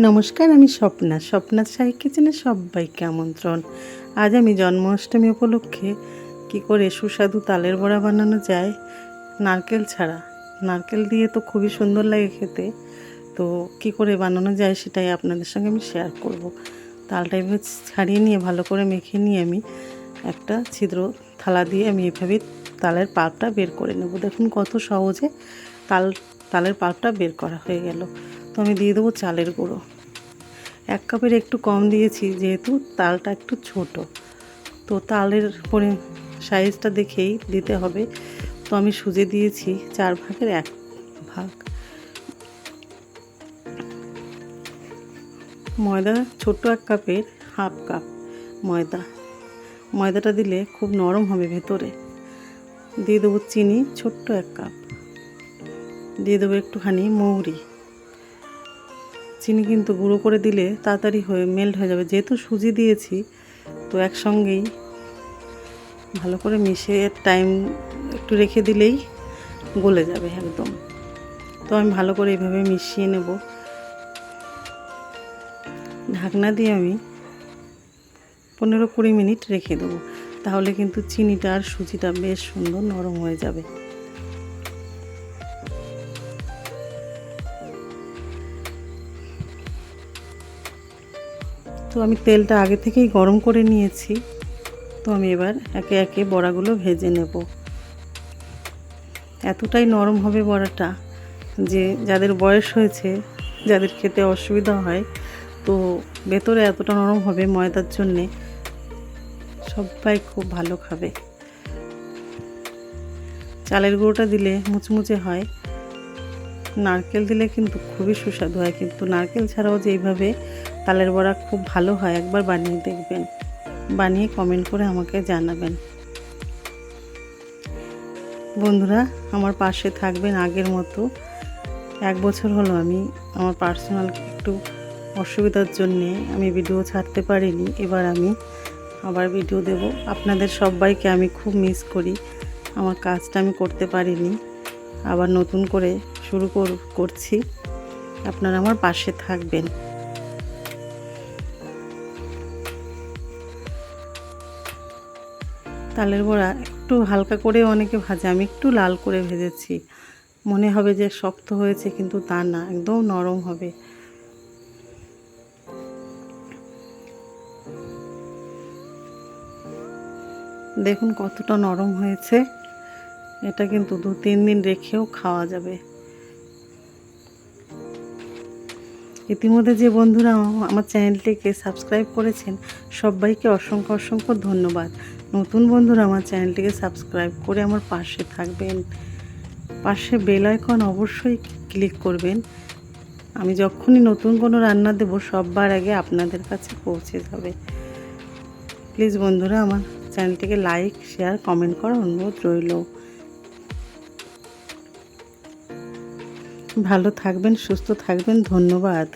নমস্কার, আমি স্বপ্নার শাহী কিচেনে সবাইকে আমন্ত্রণ। আজ আমি জন্মাষ্টমী উপলক্ষে কি করে সুস্বাদু তালের বড়া বানানো যায় নারকেল ছাড়া। নারকেল দিয়ে তো খুবই সুন্দর লাগে খেতে, তো কি করে বানানো যায় সেটাই আপনাদের সঙ্গে আমি শেয়ার করব। তালটা এভাবে ছাড়িয়ে নিয়ে ভালো করে মেখে নিয়ে আমি একটা ছিদ্র থালা দিয়ে আমি এভাবে তালের পাল্পটা বের করে নেব। দেখুন কত সহজে তালের পাল্পটা বের করা হয়ে গেল। তো আমি দিয়ে দেবো চালের গুঁড়ো। 1 কাপের একটু কম দিয়েছি, যেহেতু তালটা একটু ছোট, তো তালের সাইজটা দেখেই দিতে হবে। তো আমি সুজি দিয়েছি 4 ভাগের 1 ভাগ। ময়দা ছোট্ট 1 কাপের হাফ কাপ ময়দাটা দিলে খুব নরম হবে ভেতরে। দিয়ে দেবো চিনি ছোট্ট 1 কাপ। দিয়ে দেবো একটুখানি মৌরি। চিনি কিন্তু গুঁড়ো করে দিলে তাড়াতাড়ি মেল্ট হয়ে যাবে, যেহেতু সুজি দিয়েছি তো একসঙ্গেই ভালো করে মিশিয়ে টাইম একটু রেখে দিলেই গলে যাবে একদম। তো আমি ভালো করে এইভাবে মিশিয়ে নেব। ঢাকনা দিয়ে আমি 15-20 মিনিট রেখে দেবো, তাহলে কিন্তু চিনিটা আর সুজিটা বেশ সুন্দর নরম হয়ে যাবে। তো আমি তেলটা আগে থেকেই গরম করে নিয়েছি। তো আমি এবার একে একে বড়াগুলো ভেজে নেব। এতটাই নরম হবে বড়াটা যে যাদের বয়স হয়েছে, যাদের খেতে অসুবিধা হয়, তো ভেতরে এতটা নরম হবে ময়দার জন্যে, সবাই খুব ভালো খাবে। চালের গুঁড়োটা দিলে মুচমুচে হয়, নারকেল দিলে কিন্তু খুবই সুস্বাদু হয়। কিন্তু নারকেল ছাড়াও যেইভাবে তালের বড়া খুব ভালো হয়, একবার বানিয়ে দেখবেন, বানিয়ে কমেন্ট করে আমাকে জানাবেন। বন্ধুরা আমার পাশে থাকবেন আগের মতো। 1 বছর হলো আমি আমার পার্সোনাল একটু অসুবিধার জন্যে আমি ভিডিও ছাড়তে পারিনি। এবার আমি আবার ভিডিও দেব। আপনাদের সবাইকে আমি খুব মিস করি। আমার কাজটা আমি করতে পারিনি, আবার নতুন করে শুরু করছি। আপনারা আমার পাশে থাকবেন। তালের বড়া একটু হালকা করে অনেকে ভাজে, আমি একটু লাল করে ভেজেছি। মনে হবে যে শক্ত হয়েছে, কিন্তু তা না, একদম নরম হবে। দেখুন কতটা নরম হয়েছে। এটা কিন্তু 2-3 দিন রেখেও খাওয়া যাবে। ইতিমধ্যে যে বন্ধুরা আমার চ্যানেলটিকে সাবস্ক্রাইব করেছেন সবাইকে অসংখ্য অসংখ্য ধন্যবাদ। নতুন বন্ধুরা আমার চ্যানেলটিকে সাবস্ক্রাইব করে আমার পাশে থাকবেন। পাশে বেল আইকন অবশ্যই ক্লিক করবেন। আমি যখনই নতুন কোনো রান্না দেব সবার আগে আপনাদের কাছে পৌঁছে যাবে। প্লিজ বন্ধুরা আমার চ্যানেলটিকে লাইক, শেয়ার, কমেন্ট করার অনুরোধ রইল। ভালো থাকবেন, সুস্থ থাকবেন। ধন্যবাদ।